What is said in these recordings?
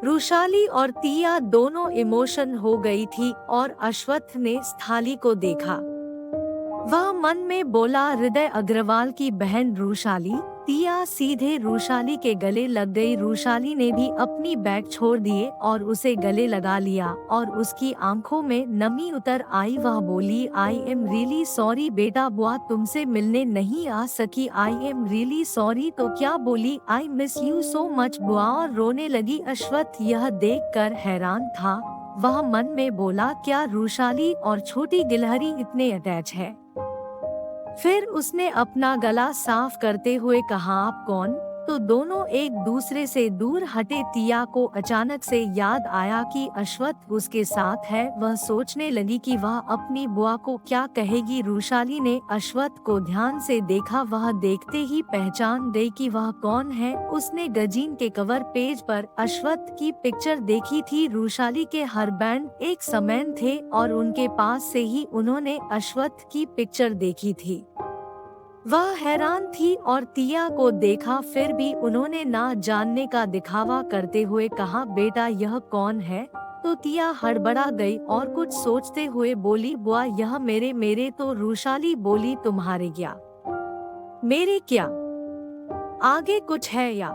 रुशाली और तिया दोनों इमोशन हो गई थी और अश्वत्थ ने स्थाली को देखा। वह मन में बोला, हृदय अग्रवाल की बहन रुशाली। तिया सीधे रुशाली के गले लग गई। रुशाली ने भी अपनी बैग छोड़ दिए और उसे गले लगा लिया और उसकी आंखों में नमी उतर आई। वह बोली, आई एम रियली सॉरी बेटा, बुआ तुमसे मिलने नहीं आ सकी। आई एम रियली सॉरी तो क्या बोली, I miss you so much बुआ, और रोने लगी। अश्वत्थ यह देखकर हैरान था। वह मन में बोला, क्या रुशाली और छोटी गिलहरी इतने अटैच है। फिर उसने अपना गला साफ करते हुए कहा, आप कौन? तो दोनों एक दूसरे से दूर हटे। तिया को अचानक से याद आया कि अश्वत्थ उसके साथ है। वह सोचने लगी कि वह अपनी बुआ को क्या कहेगी। रुशाली ने अश्वत्थ को ध्यान से देखा। वह देखते ही पहचान गई कि वह कौन है। उसने गजीन के कवर पेज पर अश्वत्थ की पिक्चर देखी थी। रुशाली के हरबैंड एक समान थे और उनके पास से ही उन्होंने अश्वत्थ की पिक्चर देखी थी। वह हैरान थी और तिया को देखा, फिर भी उन्होंने ना जानने का दिखावा करते हुए कहा, बेटा यह कौन है? तो तिया हड़बड़ा गई और कुछ सोचते हुए बोली, बुआ यह मेरे। तो रुशाली बोली, तुम्हारे क्या? मेरे क्या? आगे कुछ है या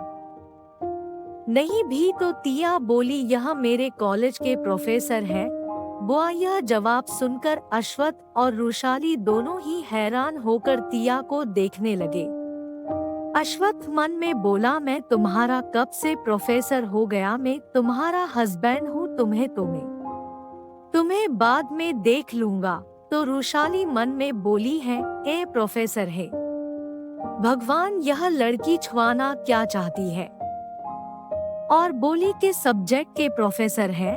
नहीं भी? तो तिया बोली, यह मेरे कॉलेज के प्रोफेसर हैं। बुआ यह जवाब सुनकर अश्वत्थ और रुशाली दोनों ही हैरान होकर तिया को देखने लगे। अश्वत्थ मन में बोला, मैं तुम्हारा कब से प्रोफेसर हो गया? मैं तुम्हारा हस्बैंड हूँ। तुम्हें बाद में देख लूंगा। तो रुशाली मन में बोली, है ए प्रोफेसर है। भगवान यह लड़की छुआना क्या चाहती है? और बोली के सब्जेक्ट के प्रोफेसर है?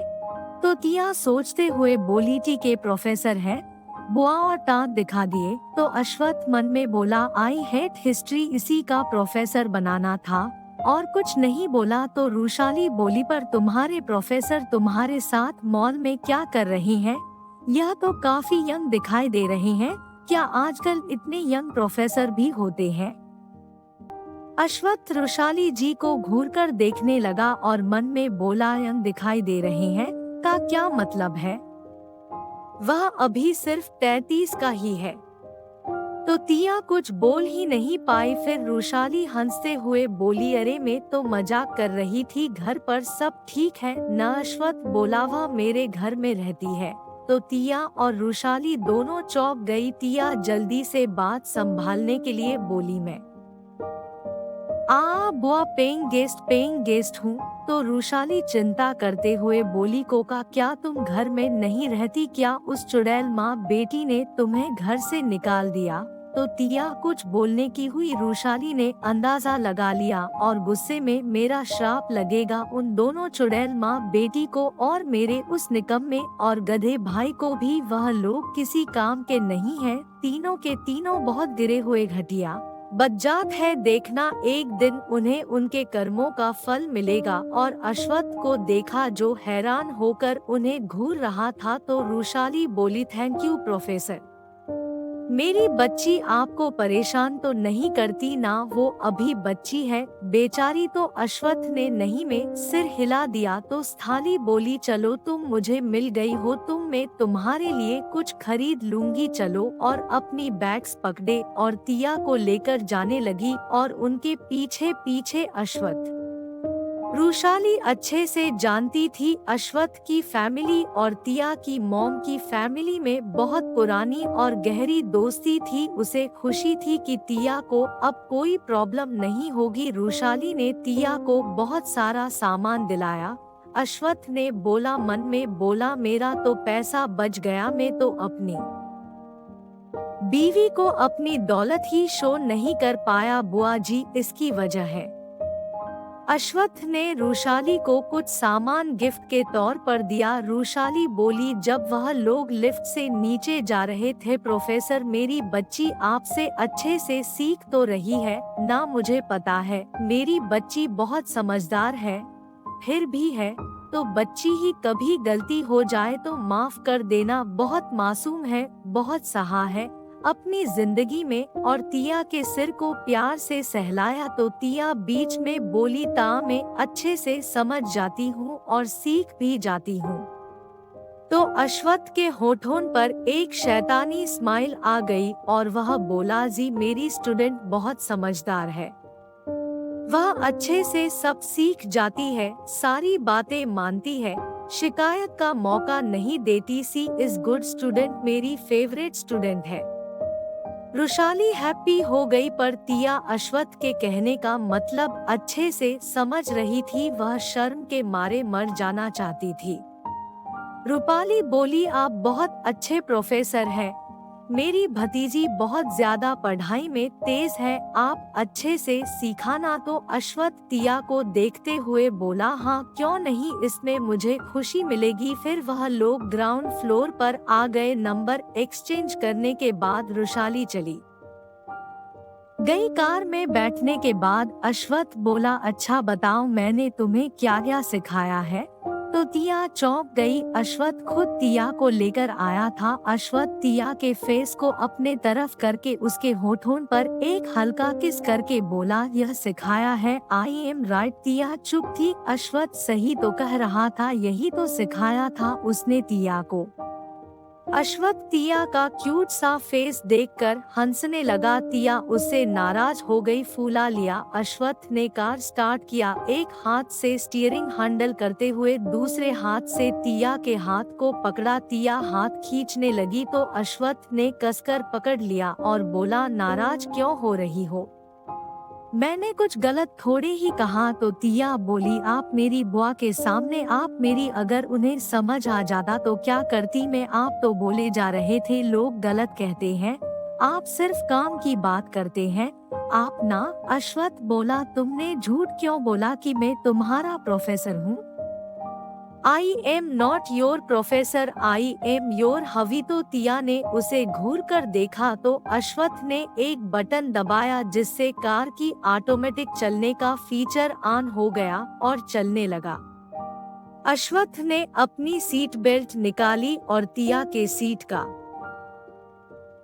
तो तिया सोचते हुए बोली, टी के प्रोफेसर है। बुआ और दांत दिखा दिए। तो अश्वत्थ मन में बोला, आई हेट हिस्ट्री, इसी का प्रोफेसर बनाना था। और कुछ नहीं बोला। तो रुशाली बोली, पर तुम्हारे प्रोफेसर तुम्हारे साथ मॉल में क्या कर रही हैं? यह तो काफी यंग दिखाई दे रहे हैं। क्या आजकल इतने यंग प्रोफेसर भी होते हैं? अश्वत्थ रुशाली जी को घूरकर देखने लगा और मन में बोला, यंग दिखाई दे रहे हैं का क्या मतलब है? वह अभी सिर्फ 33 का ही है। तो तिया कुछ बोल ही नहीं पाई। फिर रुशाली हंसते हुए बोली, अरे मैं तो मजाक कर रही थी, घर पर सब ठीक है न? अश्वत्थ बोला, वह मेरे घर में रहती है। तो तिया और रुशाली दोनों चौंक गई। तिया जल्दी से बात संभालने के लिए बोली, मैं बुआ पेइंग गेस्ट हूँ। तो रुशाली चिंता करते हुए बोली, कोका क्या तुम घर में नहीं रहती क्या? उस चुड़ैल माँ बेटी ने तुम्हें घर से निकाल दिया? तो तिया कुछ बोलने की हुई। रुशाली ने अंदाजा लगा लिया और गुस्से में, मेरा श्राप लगेगा उन दोनों चुड़ैल माँ बेटी को और मेरे उस निकम्मे और गधे भाई को भी। वह लोग किसी काम के नहीं हैं। तीनों के तीनों बहुत गिरे हुए घटिया बज्जात है। देखना एक दिन उन्हें उनके कर्मों का फल मिलेगा। और अश्वत्थ को देखा जो हैरान होकर उन्हें घूर रहा था। तो रुशाली बोली, थैंक यू प्रोफेसर। मेरी बच्ची आपको परेशान तो नहीं करती ना? वो अभी बच्ची है बेचारी। तो अश्वत्थ ने नहीं में सिर हिला दिया। तो स्थाली बोली, चलो तुम मुझे मिल गई हो, मैं तुम्हारे लिए कुछ खरीद लूंगी, चलो। और अपनी बैग्स पकड़े और तिया को लेकर जाने लगी और उनके पीछे पीछे अश्वत्थ। रुशाली अच्छे से जानती थी अश्वत्थ की फैमिली और तिया की मॉम की फैमिली में बहुत पुरानी और गहरी दोस्ती थी। उसे खुशी थी कि तिया को अब कोई प्रॉब्लम नहीं होगी। रुशाली ने तिया को बहुत सारा सामान दिलाया। अश्वत्थ ने बोला, मन में बोला, मेरा तो पैसा बच गया। मैं तो अपनी बीवी को अपनी दौलत ही शो नहीं कर पाया बुआ जी, इसकी वजह है। अश्वत्थ ने रुशाली को कुछ सामान गिफ्ट के तौर पर दिया। रुशाली बोली, जब वह लोग लिफ्ट से नीचे जा रहे थे, प्रोफेसर मेरी बच्ची आपसे अच्छे से सीख तो रही है ना? मुझे पता है मेरी बच्ची बहुत समझदार है, फिर भी है तो बच्ची ही कभी गलती हो जाए तो माफ कर देना, बहुत मासूम है, बहुत सहा है। अपनी जिंदगी में और तिया के सिर को प्यार से सहलाया तो तिया बीच में बोली, ता मैं अच्छे से समझ जाती हूँ और सीख भी जाती हूँ। तो अश्वत्थ के होठों पर एक शैतानी स्माइल आ गई और वह बोला, जी मेरी स्टूडेंट बहुत समझदार है, वह अच्छे से सब सीख जाती है, सारी बातें मानती है, शिकायत का मौका नहीं देती, सी इज गुड स्टूडेंट, मेरी फेवरेट स्टूडेंट है। रुशाली हैप्पी हो गई पर तिया अश्वत्थ के कहने का मतलब अच्छे से समझ रही थी, वह शर्म के मारे मर जाना चाहती थी। रूपाली बोली, आप बहुत अच्छे प्रोफेसर हैं, मेरी भतीजी बहुत ज्यादा पढ़ाई में तेज है, आप अच्छे से सिखाना। तो अश्वत्थ तिया को देखते हुए बोला, हाँ क्यों नहीं, इसमें मुझे खुशी मिलेगी। फिर वह लोग ग्राउंड फ्लोर पर आ गए। नंबर एक्सचेंज करने के बाद रुशाली चली गई। कार में बैठने के बाद अश्वत्थ बोला, अच्छा बताओ मैंने तुम्हें क्या क्या सिखाया है। तो तिया चौंक गई। अश्वत्थ खुद तिया को लेकर आया था। अश्वत्थ तिया के फेस को अपने तरफ करके उसके होठों पर एक हल्का किस करके बोला, यह सिखाया है, आई एम राइट। तिया चुप थी। अश्वत्थ सही तो कह रहा था, यही तो सिखाया था उसने तिया को। अश्वत्थ तिया का क्यूट सा फेस देखकर हंसने लगा। तिया उससे नाराज हो गई। फूला लिया। अश्वत्थ ने कार स्टार्ट किया, एक हाथ से स्टीयरिंग हैंडल करते हुए दूसरे हाथ से तिया के हाथ को पकड़ा। तिया हाथ खींचने लगी तो अश्वत्थ ने कसकर पकड़ लिया और बोला, नाराज क्यों हो रही हो, मैंने कुछ गलत थोड़े ही कहा। तो तिया बोली, आप मेरी बुआ के सामने आप मेरी, अगर उन्हें समझ आ जाता तो क्या करती मैं, आप तो बोले जा रहे थे लोग गलत कहते हैं, आप सिर्फ काम की बात करते हैं, आप ना। अश्वत्थ बोला, तुमने झूठ क्यों बोला कि मैं तुम्हारा प्रोफेसर हूँ। I am not your professor, I am your हवी। तो तिया ने उसे घूर कर देखा तो अश्वत्थ ने एक बटन दबाया जिससे कार की ऑटोमेटिक चलने का फीचर ऑन हो गया और चलने लगा। अश्वत्थ ने अपनी सीट बेल्ट निकाली और तिया के सीट का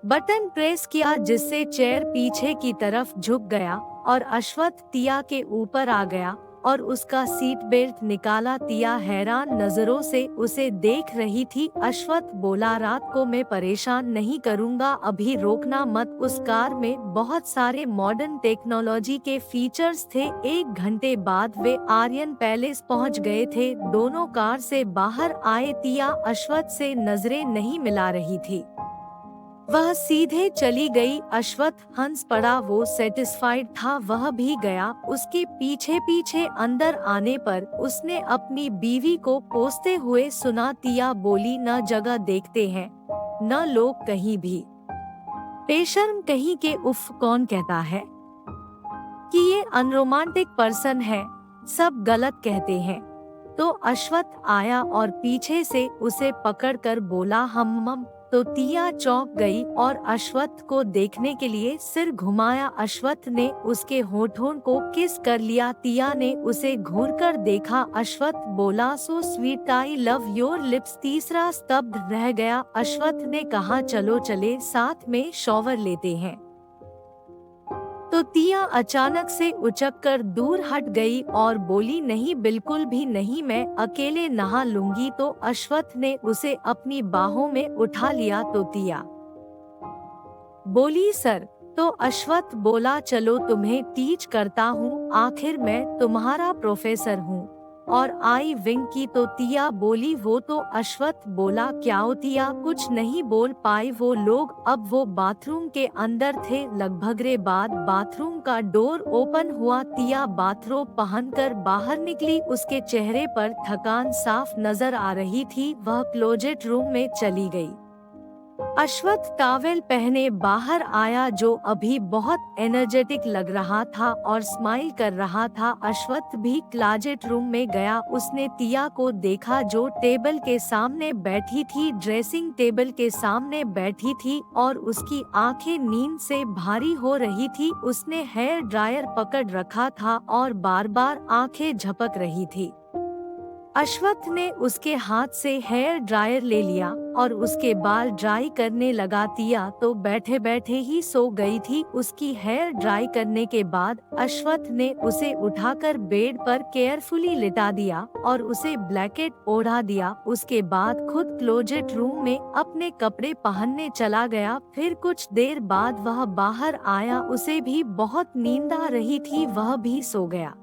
बटन प्रेस किया जिससे चेयर पीछे की तरफ झुक गया और अश्वत्थ तिया के ऊपर आ गया और उसका सीट बेल्ट निकाला। तिया हैरान नजरों से उसे देख रही थी। अश्वत्थ बोला, रात को मैं परेशान नहीं करूंगा, अभी रोकना मत। उस कार में बहुत सारे मॉडर्न टेक्नोलॉजी के फीचर्स थे। 1 घंटे बाद वे आर्यन पैलेस पहुंच गए थे। दोनों कार से बाहर आए। तिया अश्वत्थ से नजरें नहीं मिला रही थी, वह सीधे चली गई। अश्वत्थ हंस पड़ा, वो सेटिस्फाइड था, वह भी गया। उसके पीछे पीछे अंदर आने पर उसने अपनी बीवी को कोसते हुए सुना। तिया बोली, न जगह देखते हैं न लोग कहीं भी, बेशर्म कहीं के, उफ कौन कहता है कि ये अनरोमांटिक पर्सन है, सब गलत कहते हैं। तो अश्वत्थ आया और पीछे से उसे पकड़कर बोला, हम। तो तिया चौंक गई और अश्वत्थ को देखने के लिए सिर घुमाया। अश्वत्थ ने उसके होठों को किस कर लिया। तिया ने उसे घूरकर देखा। अश्वत्थ बोला, so sweet, I love your lips. तीसरा स्तब्ध रह गया। अश्वत्थ ने कहा, चलो चले साथ में शॉवर लेते हैं। तो तिया अचानक से उचककर दूर हट गई और बोली, नहीं बिल्कुल भी नहीं, मैं अकेले नहा लूंगी। तो अश्वत्थ ने उसे अपनी बाहों में उठा लिया। तो तिया बोली, सर। तो अश्वत्थ बोला, चलो तुम्हें टीच करता हूँ, आखिर मैं तुम्हारा प्रोफेसर हूँ। और आई विंग की। तो तिया बोली, वो तो। अश्वत्थ बोला, क्या हो। तिया कुछ नहीं बोल पाई। वो लोग अब वो बाथरूम के अंदर थे। लगभग बाद बाथरूम का डोर ओपन हुआ। तिया बाथरोब पहनकर बाहर निकली। उसके चेहरे पर थकान साफ नजर आ रही थी। वह क्लोजेट रूम में चली गई। अश्वत्थ टॉवेल पहने बाहर आया, जो अभी बहुत एनर्जेटिक लग रहा था और स्माइल कर रहा था। अश्वत्थ भी क्लोजेट रूम में गया। उसने तिया को देखा जो टेबल के सामने बैठी थी, ड्रेसिंग टेबल के सामने बैठी थी और उसकी आंखें नींद से भारी हो रही थी। उसने हेयर ड्रायर पकड़ रखा था और बार बार आंखें झपक रही थी। अश्वत्थ ने उसके हाथ से हेयर ड्रायर ले लिया और उसके बाल ड्राई करने लगा। तिया तो बैठे बैठे ही सो गई थी। उसकी हेयर ड्राई करने के बाद अश्वत्थ ने उसे उठाकर बेड पर केयरफुली लिटा दिया और उसे ब्लैंकेट ओढ़ा दिया। उसके बाद खुद क्लोजेट रूम में अपने कपड़े पहनने चला गया। फिर कुछ देर बाद वह बाहर आया। उसे भी बहुत नींद आ रही थी, वह भी सो गया।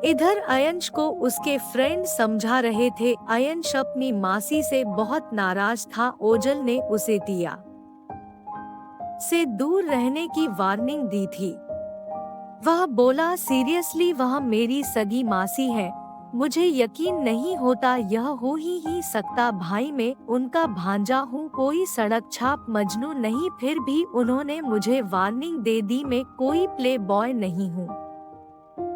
इधर अयंश को उसके फ्रेंड समझा रहे थे। अयंश अपनी मासी से बहुत नाराज था। ओजल ने उसे तिया से दूर रहने की वार्निंग दी थी। वह बोला, सीरियसली वह मेरी सगी मासी है, मुझे यकीन नहीं होता यह हो ही सकता। भाई मैं उनका भांजा हूँ, कोई सड़क छाप मजनू नहीं। फिर भी उन्होंने मुझे वार्निंग दे दी। मैं कोई प्ले बॉय नहीं हूँ,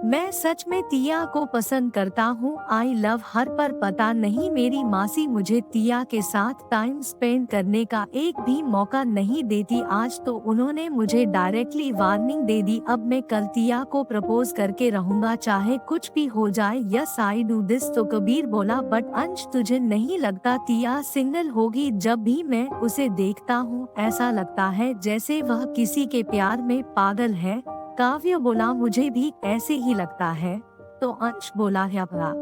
मैं सच में तिया को पसंद करता हूँ। आई लव हर। पर पता नहीं मेरी मासी मुझे तिया के साथ टाइम स्पेंड करने का एक भी मौका नहीं देती। आज तो उन्होंने मुझे डायरेक्टली वार्निंग दे दी। अब मैं कल तिया को प्रपोज करके रहूंगा, चाहे कुछ भी हो जाए। Yes I do this. तो कबीर बोला, बट अंश तुझे नहीं लगता तिया सिंगल होगी? जब भी मैं उसे देखता हूँ ऐसा लगता है जैसे वह किसी के प्यार में पागल है। काव्य बोला, मुझे भी ऐसे ही लगता है। तो अंश बोला, है अपना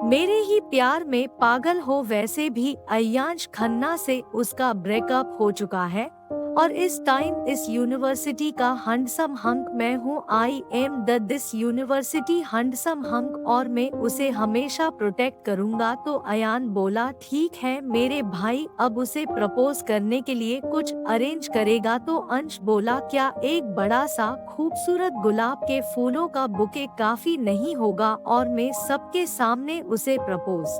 मेरे ही प्यार में पागल हो। वैसे भी अय्यांश खन्ना से उसका ब्रेकअप हो चुका है और इस टाइम इस यूनिवर्सिटी का हैंडसम हंक मैं हूँ। I am the this university handsome hunk और मैं उसे हमेशा प्रोटेक्ट करूँगा। तो अयान बोला, ठीक है मेरे भाई, अब उसे प्रपोज करने के लिए कुछ अरेंज करेगा? तो अंश बोला, क्या एक बड़ा सा खूबसूरत गुलाब के फूलों का बुके काफी नहीं होगा और मैं सबके सामने उसे प्रपोज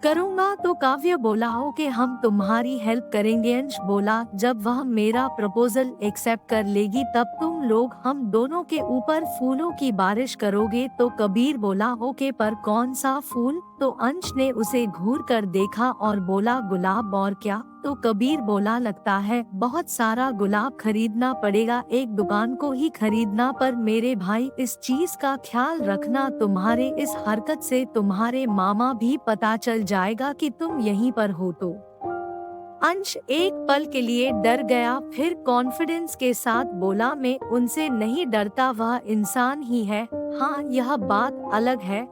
करूँगा? तो काव्य बोला, ओके हम तुम्हारी हेल्प करेंगे। अंश बोला, जब वह मेरा प्रपोजल एक्सेप्ट कर लेगी तब तुम लोग हम दोनों के ऊपर फूलों की बारिश करोगे? तो कबीर बोला, ओके पर कौन सा फूल? तो अंश ने उसे घूर कर देखा और बोला, गुलाब। और क्या? तो कबीर बोला, लगता है बहुत सारा गुलाब खरीदना पड़ेगा, एक दुकान को ही खरीदना। पर मेरे भाई इस चीज का ख्याल रखना, तुम्हारे इस हरकत से तुम्हारे मामा भी पता चल जाएगा कि तुम यहीं पर हो। तो अंश एक पल के लिए डर गया, फिर कॉन्फिडेंस के साथ बोला, मैं उनसे नहीं डरता, वह इंसान ही है। हाँ यह बात अलग है,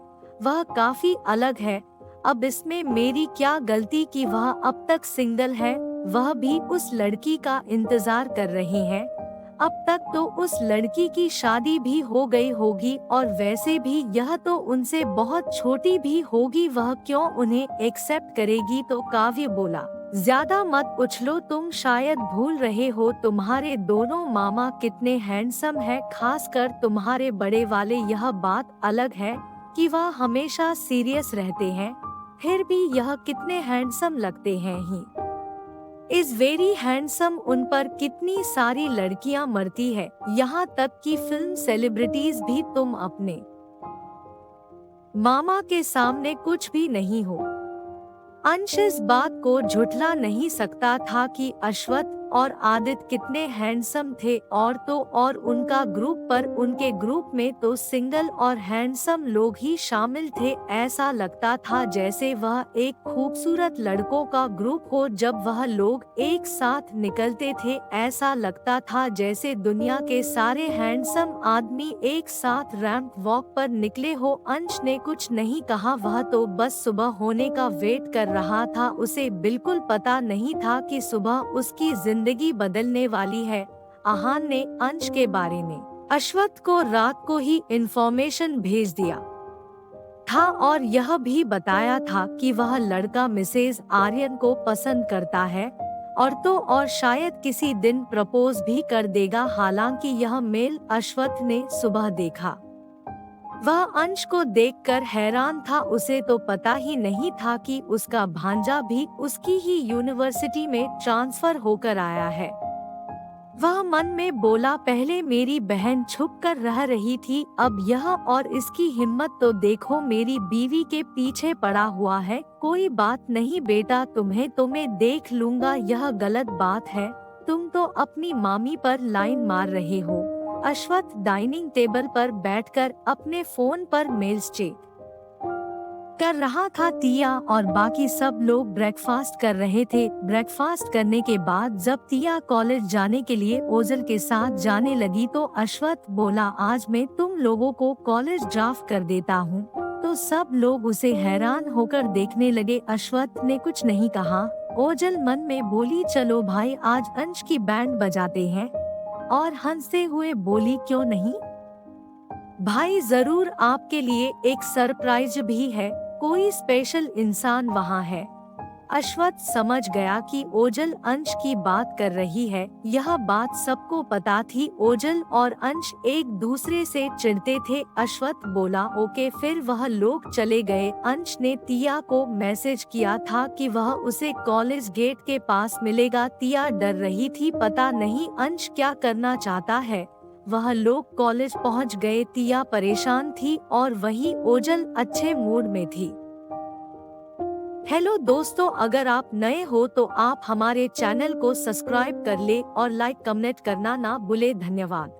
वह काफी अलग है। अब इसमें मेरी क्या गलती कि वह अब तक सिंगल है, वह भी उस लड़की का इंतजार कर रहे हैं। अब तक तो उस लड़की की शादी भी हो गई होगी और वैसे भी यह तो उनसे बहुत छोटी भी होगी, वह क्यों उन्हें एक्सेप्ट करेगी? तो काव्य बोला, ज्यादा मत उछलो, तुम शायद भूल रहे हो तुम्हारे दोनों मामा कितने हैंडसम है, खासकर तुम्हारे बड़े वाले। यह बात अलग है कि वह हमेशा सीरियस रहते हैं, फिर भी यह कितने हैंडसम लगते हैं ही। Is very handsome. उन पर कितनी सारी लड़कियां मरती है, यहाँ तक कि फिल्म सेलिब्रिटीज भी। तुम अपने मामा के सामने कुछ भी नहीं हो। अंश इस बात को झुठला नहीं सकता था कि अश्वत्थ और आदित्य कितने हैंडसम थे, और तो और उनका ग्रुप, पर उनके ग्रुप में तो सिंगल और हैंडसम लोग ही शामिल थे। ऐसा लगता था जैसे वह एक खूबसूरत लड़कों का ग्रुप हो। जब वह लोग एक साथ निकलते थे ऐसा लगता था जैसे दुनिया के सारे हैंडसम आदमी एक साथ रैंप वॉक पर निकले हो। अंश ने कुछ नहीं कहा, वह तो बस सुबह होने का वेट कर रहा था। उसे बिल्कुल पता नहीं था कि सुबह उसकी जिंदगी बदलने वाली है। आहान ने अंश के बारे में अश्वत्थ को रात को ही इंफॉर्मेशन भेज दिया था और यह भी बताया था कि वह लड़का मिसेज आर्यन को पसंद करता है और तो और शायद किसी दिन प्रपोज भी कर देगा। हालांकि यह मेल अश्वत्थ ने सुबह देखा। वह अंश को देखकर हैरान था, उसे तो पता ही नहीं था कि उसका भांजा भी उसकी ही यूनिवर्सिटी में ट्रांसफर होकर आया है। वह मन में बोला, पहले मेरी बहन छुप कर रह रही थी, अब यह, और इसकी हिम्मत तो देखो, मेरी बीवी के पीछे पड़ा हुआ है। कोई बात नहीं बेटा, तुम्हें तो मैं देख लूंगा। यह गलत बात है, तुम तो अपनी मामी पर लाइन मार रहे हो। अश्वत्थ डाइनिंग टेबल पर बैठकर अपने फोन पर मेल्स चेक कर रहा था। तिया और बाकी सब लोग ब्रेकफास्ट कर रहे थे। ब्रेकफास्ट करने के बाद जब तिया कॉलेज जाने के लिए ओजल के साथ जाने लगी तो अश्वत्थ बोला, आज मैं तुम लोगों को कॉलेज ड्रॉप कर देता हूँ। तो सब लोग उसे हैरान होकर देखने लगे। अश्वत्थ ने कुछ नहीं कहा। ओजल मन में बोली, चलो भाई आज अंश की बैंड बजाते हैं। और हंसते हुए बोली, क्यों नहीं भाई, जरूर आपके लिए एक सरप्राइज भी है, कोई स्पेशल इंसान वहाँ है। अश्वत्थ समझ गया कि ओजल अंश की बात कर रही है। यह बात सबको पता थी। ओजल और अंश एक दूसरे से चिढ़ते थे। अश्वत्थ बोला, ओके। फिर वह लोग चले गए। अंश ने तिया को मैसेज किया था कि वह उसे कॉलेज गेट के पास मिलेगा। तिया डर रही थी, पता नहीं अंश क्या करना चाहता है। वह लोग कॉलेज पहुंच गए। तिया परेशान थी और वही ओजल अच्छे मूड में थी। हेलो दोस्तों, अगर आप नए हो तो आप हमारे चैनल को सब्सक्राइब कर ले और लाइक कमेंट करना ना भूले। धन्यवाद।